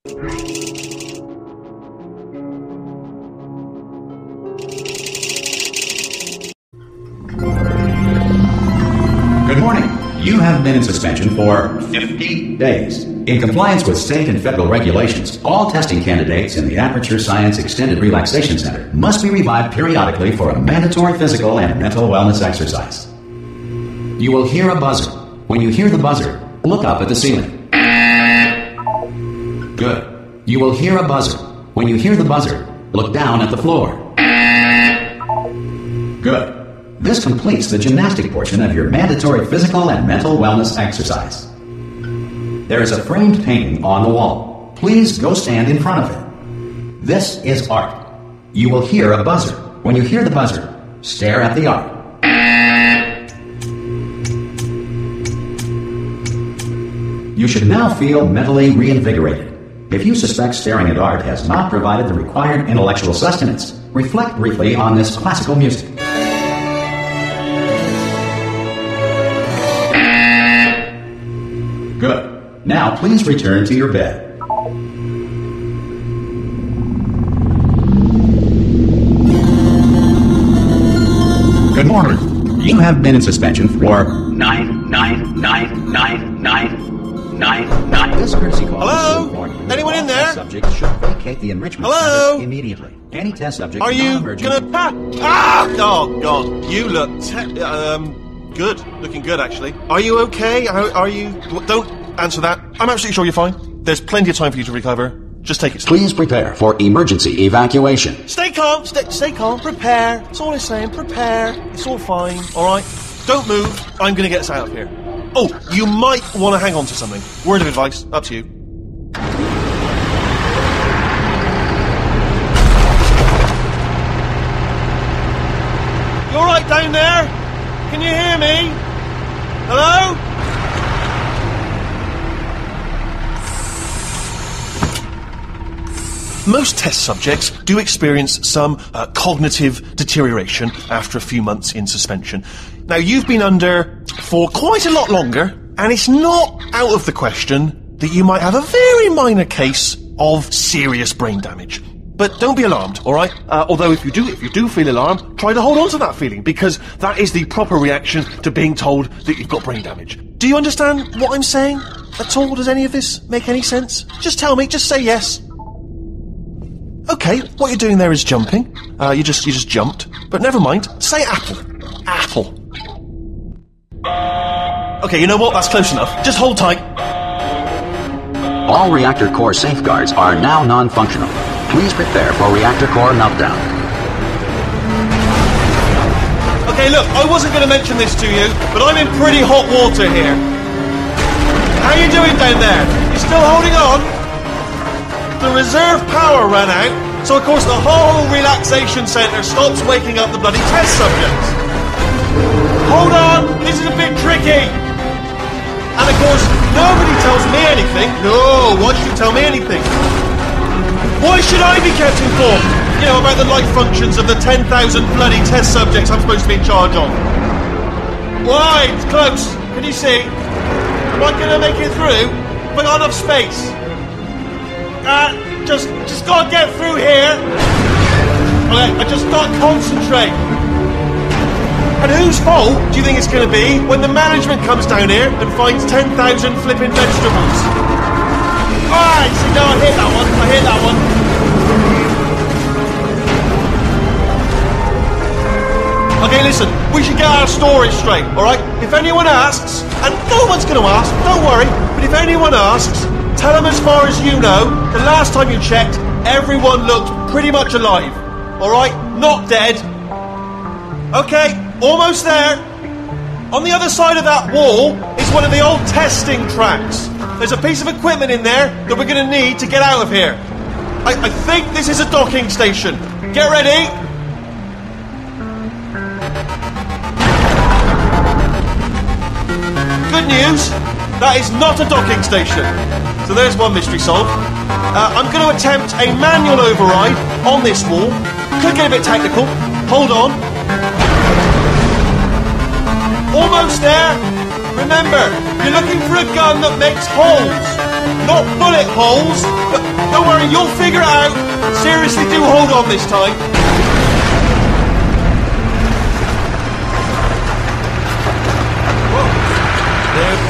Good morning. You have been in suspension for 50 days. In compliance with state and federal regulations, all testing candidates in the Aperture Science Extended Relaxation Center must be revived periodically for a mandatory physical and mental wellness exercise. You will hear a buzzer. When you hear the buzzer, look up at the ceiling. Good. You will hear a buzzer. When you hear the buzzer, look down at the floor. Good. This completes the gymnastic portion of your mandatory physical and mental wellness exercise. There is a framed painting on the wall. Please go stand in front of it. This is art. You will hear a buzzer. When you hear the buzzer, stare at the art. You should now feel mentally reinvigorated. If you suspect staring at art has not provided the required intellectual sustenance, reflect briefly on this classical music. Good. Now please return to your bed. Good morning. You have been in suspension for 9. This courtesy call. Hello? Anyone in there? Subject should vacate the enrichment center immediately. Any test subject. Are you gonna? Oh God! You look good. Looking good, actually. Are you okay? Are you? Don't answer that. I'm absolutely sure you're fine. There's plenty of time for you to recover. Just take it slow. Please prepare for emergency evacuation. Stay calm. Stay calm. Prepare. That's all I'm saying. Prepare. It's all fine. All right. Don't move. I'm gonna get us out of here. Oh, you might want to hang on to something. Word of advice. Up to you. You all right down there? Can you hear me? Hello? Most test subjects do experience some cognitive deterioration after a few months in suspension. Now, you've been under for quite a lot longer, and it's not out of the question that you might have a very minor case of serious brain damage. But don't be alarmed, all right? Although if you do feel alarmed, try to hold on to that feeling, because that is the proper reaction to being told that you've got brain damage. Do you understand what I'm saying at all? Does any of this make any sense? Just tell me. Just say yes. Okay, what you're doing there is jumping. You just jumped. But never mind. Say apple. Apple. Okay, you know what? That's close enough. Just hold tight. All reactor core safeguards are now non-functional. Please prepare for reactor core meltdown. Okay, look, I wasn't going to mention this to you, but I'm in pretty hot water here. How you doing down there? You still holding on? The reserve power ran out, so of course the whole relaxation centre stops waking up the bloody test subjects. Hold on, this is a bit tricky. And of course, nobody tells me anything. No, why should you tell me anything? Why should I be kept informed? You know, about the life functions of the 10,000 bloody test subjects I'm supposed to be in charge of. Why? It's close. Can you see? Am I going to make it through? Have I got enough space? Just gotta get through here. Okay, I just gotta concentrate. And whose fault do you think it's gonna be when the management comes down here and finds 10,000 flipping vegetables? Alright, see, no, I hit that one. Okay, listen, we should get our story straight, alright? If anyone asks, and no one's gonna ask, don't worry, but if anyone asks, tell them as far as you know, the last time you checked, everyone looked pretty much alive. Alright? Not dead. Okay, almost there. On the other side of that wall is one of the old testing tracks. There's a piece of equipment in there that we're going to need to get out of here. I think this is a docking station. Get ready. Good news, that is not a docking station. So there's one mystery solved. I'm going to attempt a manual override on this wall. Could get a bit technical. Hold on. Almost there. Remember, you're looking for a gun that makes holes. not bullet holes. But don't worry, you'll figure it out. Seriously, do hold on this time.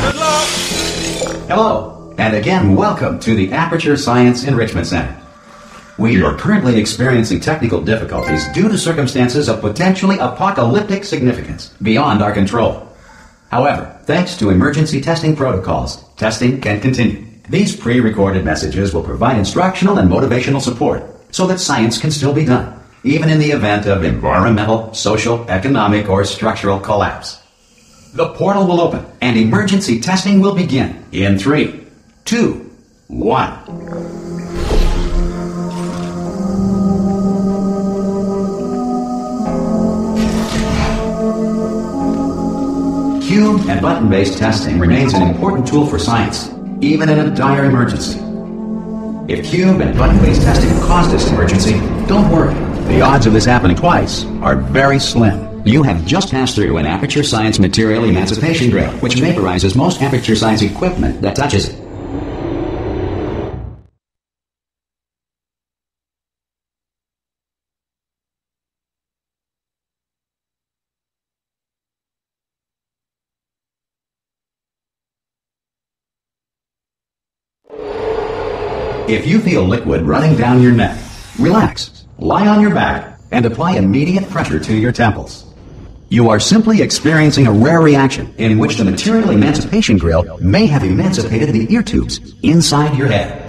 Good luck. Hello, and again, welcome to the Aperture Science Enrichment Center. We are currently experiencing technical difficulties due to circumstances of potentially apocalyptic significance beyond our control. However, thanks to emergency testing protocols, testing can continue. These pre-recorded messages will provide instructional and motivational support so that science can still be done, even in the event of environmental, social, economic, or structural collapse. The portal will open, and emergency testing will begin in 3, 2, 1. Cube and button-based testing remains an important tool for science, even in a dire emergency. If cube and button-based testing caused this emergency, don't worry. The odds of this happening twice are very slim. You have just passed through an Aperture Science material emancipation drill, which vaporizes most Aperture Science equipment that touches it. If you feel liquid running down your neck, relax, lie on your back, and apply immediate pressure to your temples. You are simply experiencing a rare reaction in which the material emancipation grill may have emancipated the ear tubes inside your head.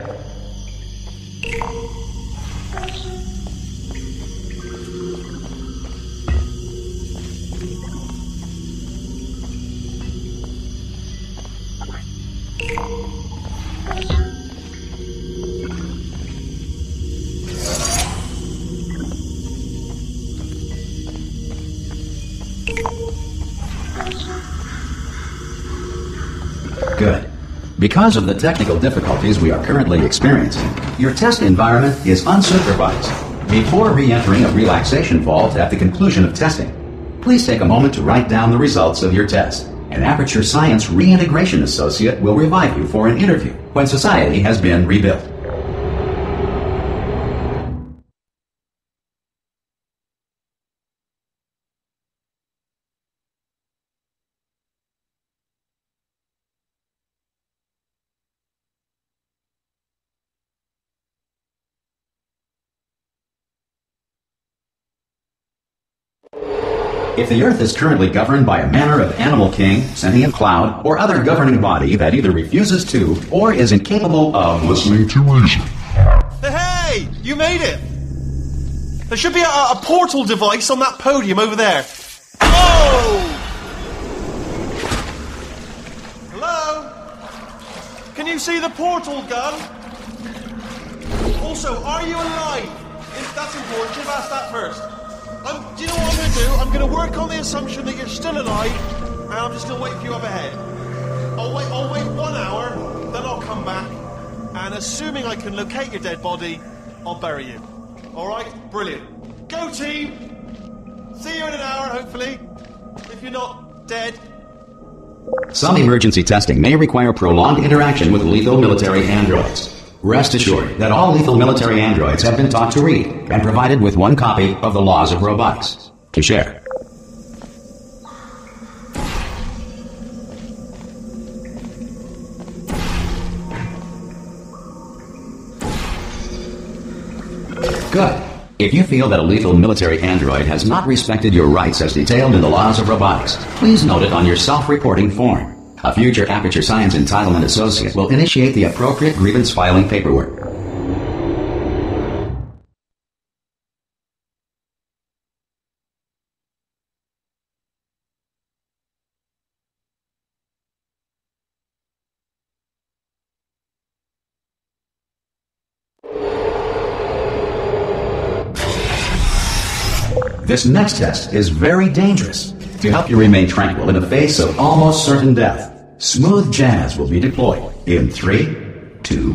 Good. Because of the technical difficulties we are currently experiencing, your test environment is unsupervised. Before re-entering a relaxation vault at the conclusion of testing, please take a moment to write down the results of your test. An Aperture Science Reintegration Associate will revive you for an interview when society has been rebuilt. If the Earth is currently governed by a manner of animal king, sentient cloud, or other governing body that either refuses to or is incapable of listening to reason. Hey! You made it! There should be a portal device on that podium over there. Oh! Hello? Can you see the portal gun? Also, are you alive? That's important. Should have asked that first. Do you know what I'm going to do? I'm going to work on the assumption that you're still alive, and I'm just going to wait for you up ahead. I'll wait 1 hour, then I'll come back, and assuming I can locate your dead body, I'll bury you. Alright? Brilliant. Go team! See you in an hour, hopefully. If you're not dead. Some emergency testing may require prolonged interaction with lethal military androids. Rest assured that all lethal military androids have been taught to read and provided with 1 copy of the Laws of Robotics to share. Good. If you feel that a lethal military android has not respected your rights as detailed in the Laws of Robotics, please note it on your self-reporting form. A future Aperture Science Entitlement Associate will initiate the appropriate grievance filing paperwork. This next test is very dangerous. To help you remain tranquil in the face of almost certain death, smooth jazz will be deployed in 3, 2,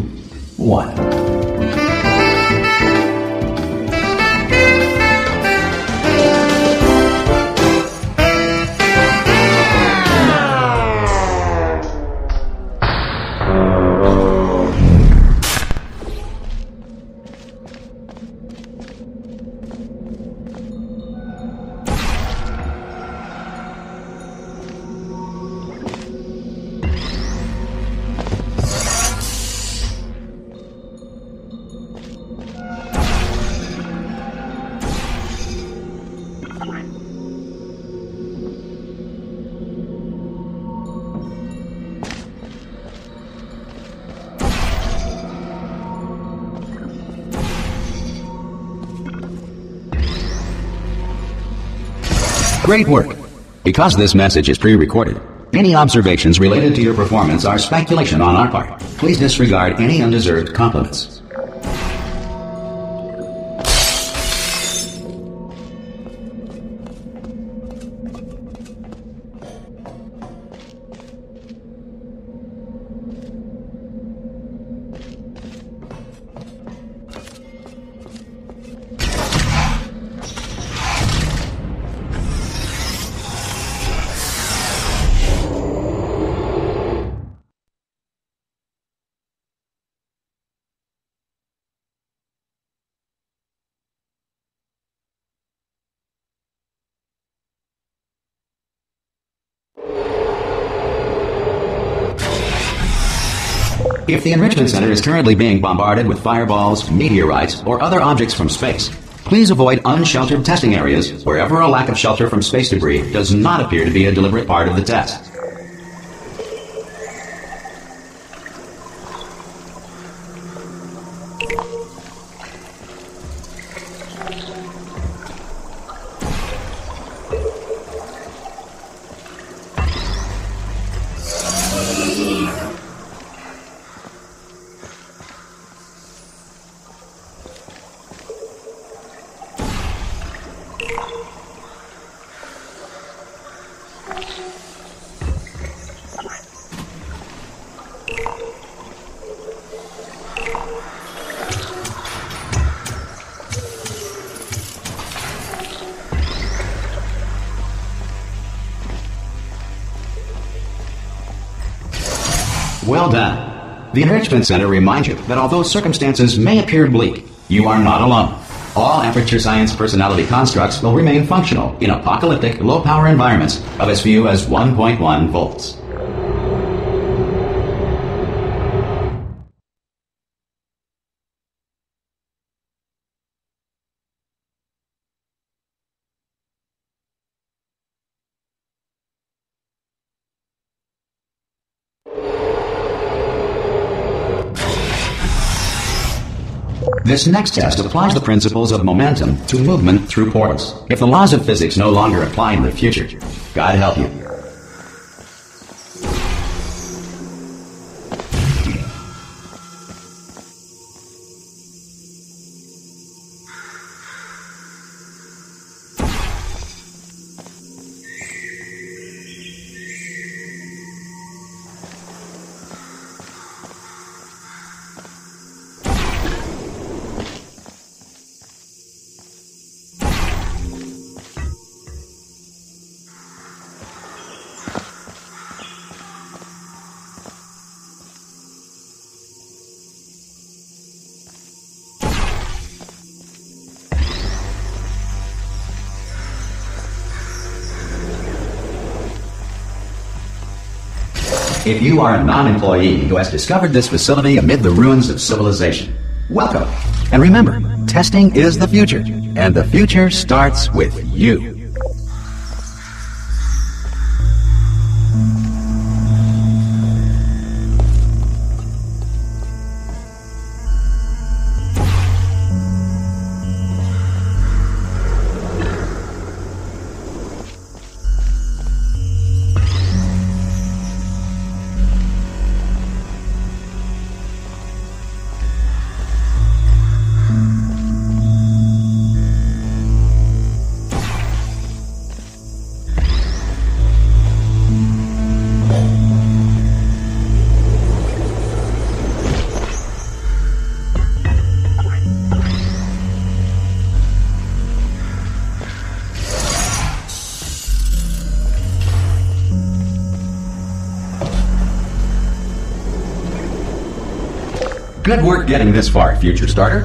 1. Great work! Because this message is pre-recorded, any observations related to your performance are speculation on our part. Please disregard any undeserved compliments. If the Enrichment Center is currently being bombarded with fireballs, meteorites, or other objects from space, please avoid unsheltered testing areas wherever a lack of shelter from space debris does not appear to be a deliberate part of the test. Well done. The Enrichment Center reminds you that although circumstances may appear bleak, you are not alone. All Aperture Science personality constructs will remain functional in apocalyptic, low-power environments of as few as 1.1 volts. This next test applies the principles of momentum to movement through portals. If the laws of physics no longer apply in the future, God help you. If you are a non-employee who has discovered this facility amid the ruins of civilization, welcome. And remember, testing is the future, and the future starts with you. Good work getting this far, future starter.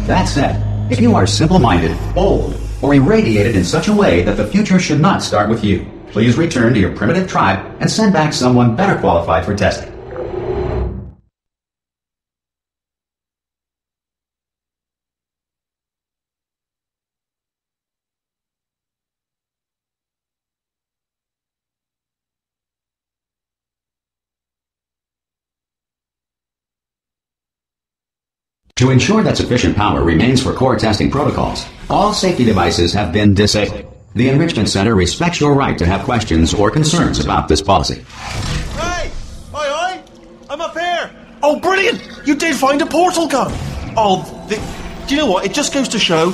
That said, if you are simple-minded, old, or irradiated in such a way that the future should not start with you, please return to your primitive tribe and send back someone better qualified for testing. To ensure that sufficient power remains for core testing protocols, all safety devices have been disabled. The Enrichment Center respects your right to have questions or concerns about this policy. Hey! Oi! I'm up here! Oh, brilliant! You did find a portal gun! Oh, do you know what? It just goes to show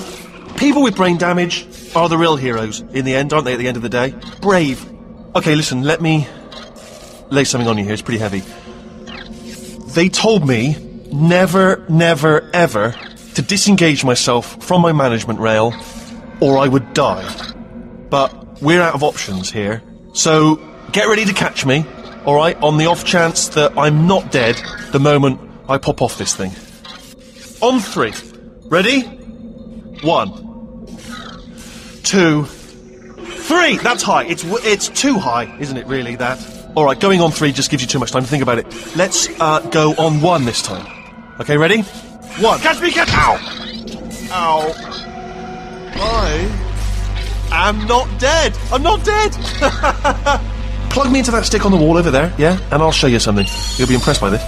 people with brain damage are the real heroes in the end, aren't they, at the end of the day? Brave. Okay, listen, let me lay something on you here. It's pretty heavy. They told me never, never, ever to disengage myself from my management rail or I would die. But we're out of options here. So get ready to catch me, alright, on the off chance that I'm not dead the moment I pop off this thing. On 3. Ready? 1, 2, 3! That's high. It's too high, isn't it, really, that? Alright, going on 3 just gives you too much time to think about it. Let's go on 1 this time. Okay, ready? 1. Catch me, catch... Ow! Ow. I am not dead. I'm not dead. Plug me into that stick on the wall over there, yeah? And I'll show you something. You'll be impressed by this.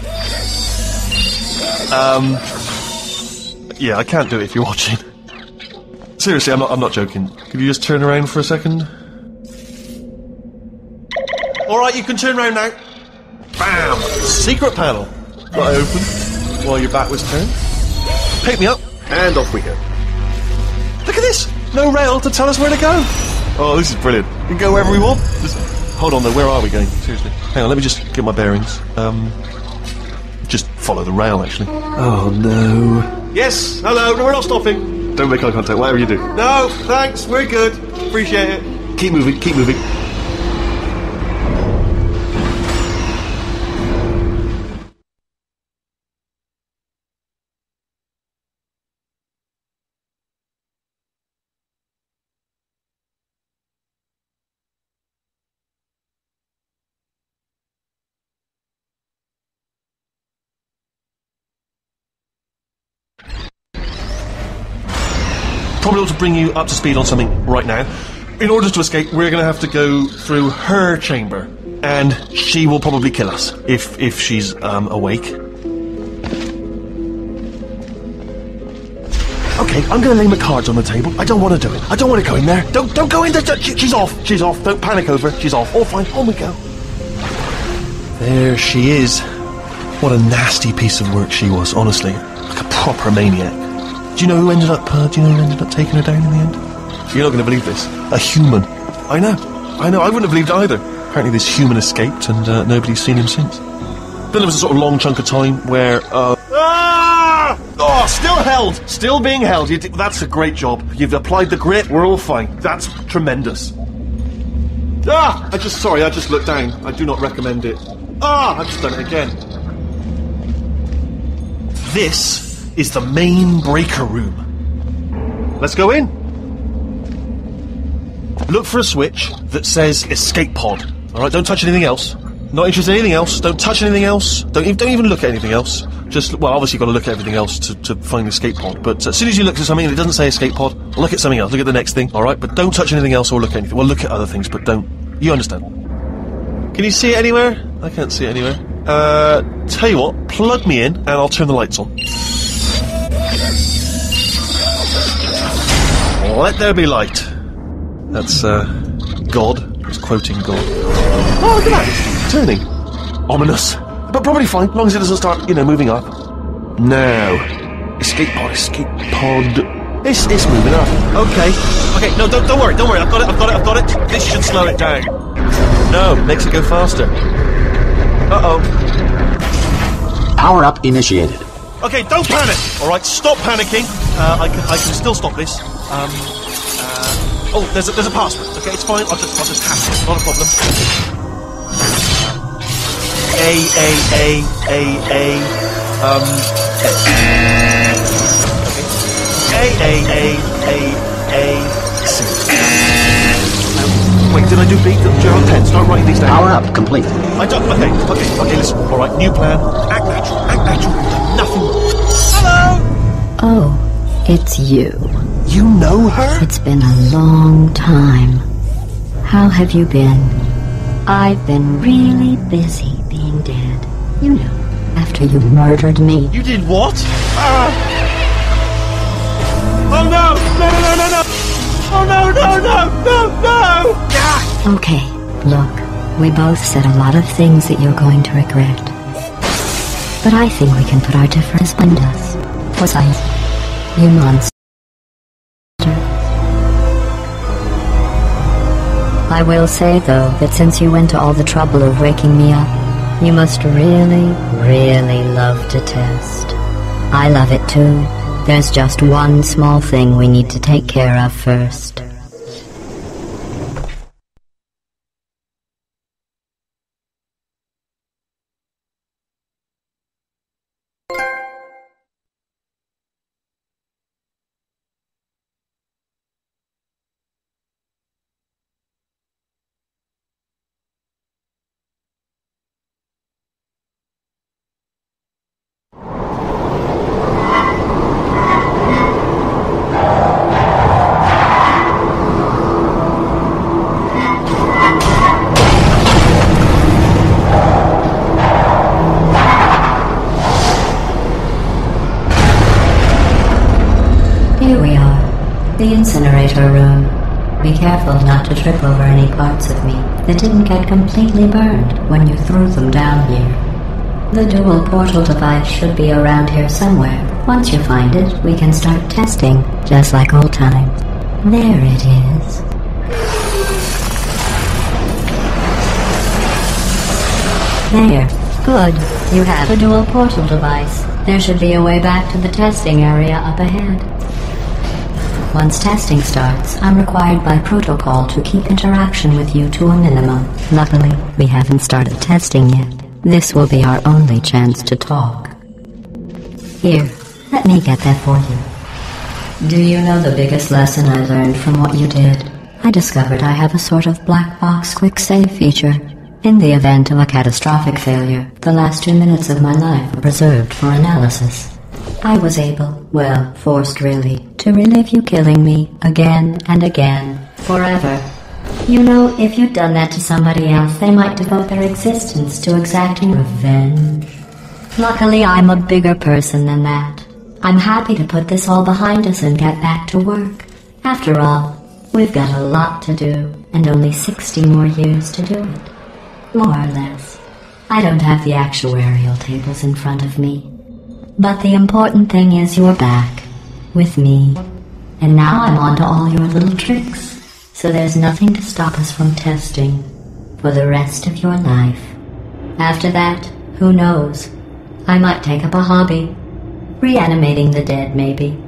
Yeah, I can't do it if you're watching. Seriously, I'm not joking. Could you just turn around for a second? Alright, you can turn around now. Bam! Secret panel. That I opened while your back was turned. Pick me up, and off we go. Look at this! No rail to tell us where to go. Oh, this is brilliant. We can go wherever we want. Hold on though, where are we going? Seriously. Hang on, let me just get my bearings. Just follow the rail, actually. Oh, no. Yes, hello, no, we're not stopping. Don't make eye contact, whatever you do. No, thanks, we're good. Appreciate it. Keep moving, keep moving. Probably ought to bring you up to speed on something right now. In order to escape, we're going to have to go through her chamber, and she will probably kill us if she's awake. Okay, I'm going to lay my cards on the table. I don't want to do it. I don't want to go in there. Don't go in there. She's off. She's off. Don't panic over her. She's off. All fine. On we go. There she is. What a nasty piece of work she was, honestly. Like a proper maniac. Do you know who ended up taking her down in the end? You're not going to believe this. A human. I know. I wouldn't have believed it either. Apparently this human escaped and nobody's seen him since. Then there was a sort of long chunk of time where... Oh, still held. Still being held. That's a great job. You've applied the grit. We're all fine. That's tremendous. I just looked down. I do not recommend it. I've just done it again. This is the main breaker room. Let's go in. Look for a switch that says escape pod. Alright, don't touch anything else. Not interested in anything else. Don't touch anything else. Don't even look at anything else. Just, well, obviously you've got to look at everything else to find the escape pod. But as soon as you look at something and it doesn't say escape pod, look at something else. Look at the next thing, alright? But don't touch anything else or look at anything. Well, look at other things, but don't. You understand. Can you see it anywhere? I can't see it anywhere. Tell you what, plug me in and I'll turn the lights on. Let there be light. That's, God. He's quoting God. Oh, look at that. It's turning. Ominous. But probably fine, as long as it doesn't start, moving up. Now. Escape pod. It's moving up. Okay, no, don't worry. I've got it. This should slow it down. No, makes it go faster. Uh-oh. Power up initiated. Okay, don't panic. Alright, stop panicking. I can still stop this. Oh, there's a password. Okay, it's fine. I'll just hack it. Not a problem. C. Wait, did I do B? Gerald 10. Start writing these down. Power up complete. I don't. Okay. Listen. All right, new plan. Act natural. Nothing. Hello. Oh, it's you. You know her? It's been a long time. How have you been? I've been really busy being dead. You know, after you murdered me. You did what? Oh no! Oh no, no, no, no, no! Ah! Okay, look, we both said a lot of things that you're going to regret. But I think we can put our difference behind us. Was I? You monster. I will say, though, that since you went to all the trouble of waking me up, you must really, really love to test. I love it too. There's just one small thing we need to take care of first. Here we are, the incinerator room. Be careful not to trip over any parts of me that didn't get completely burned when you threw them down here. The dual portal device should be around here somewhere. Once you find it, we can start testing, just like old times. There it is. There. Good. You have a dual portal device. There should be a way back to the testing area up ahead. Once testing starts, I'm required by protocol to keep interaction with you to a minimum. Luckily, we haven't started testing yet. This will be our only chance to talk. Here, let me get that for you. Do you know the biggest lesson I learned from what you did? I discovered I have a sort of black box quick save feature. In the event of a catastrophic failure, the last 2 minutes of my life are preserved for analysis. I was able, well, forced really, to relive you killing me again and again, forever. You know, if you'd done that to somebody else, they might devote their existence to exacting revenge. Luckily, I'm a bigger person than that. I'm happy to put this all behind us and get back to work. After all, we've got a lot to do, and only 60 more years to do it. More or less. I don't have the actuarial tables in front of me. But the important thing is you're back, with me. And now I'm on to all your little tricks, so there's nothing to stop us from testing for the rest of your life. After that, who knows? I might take up a hobby. Reanimating the dead, maybe.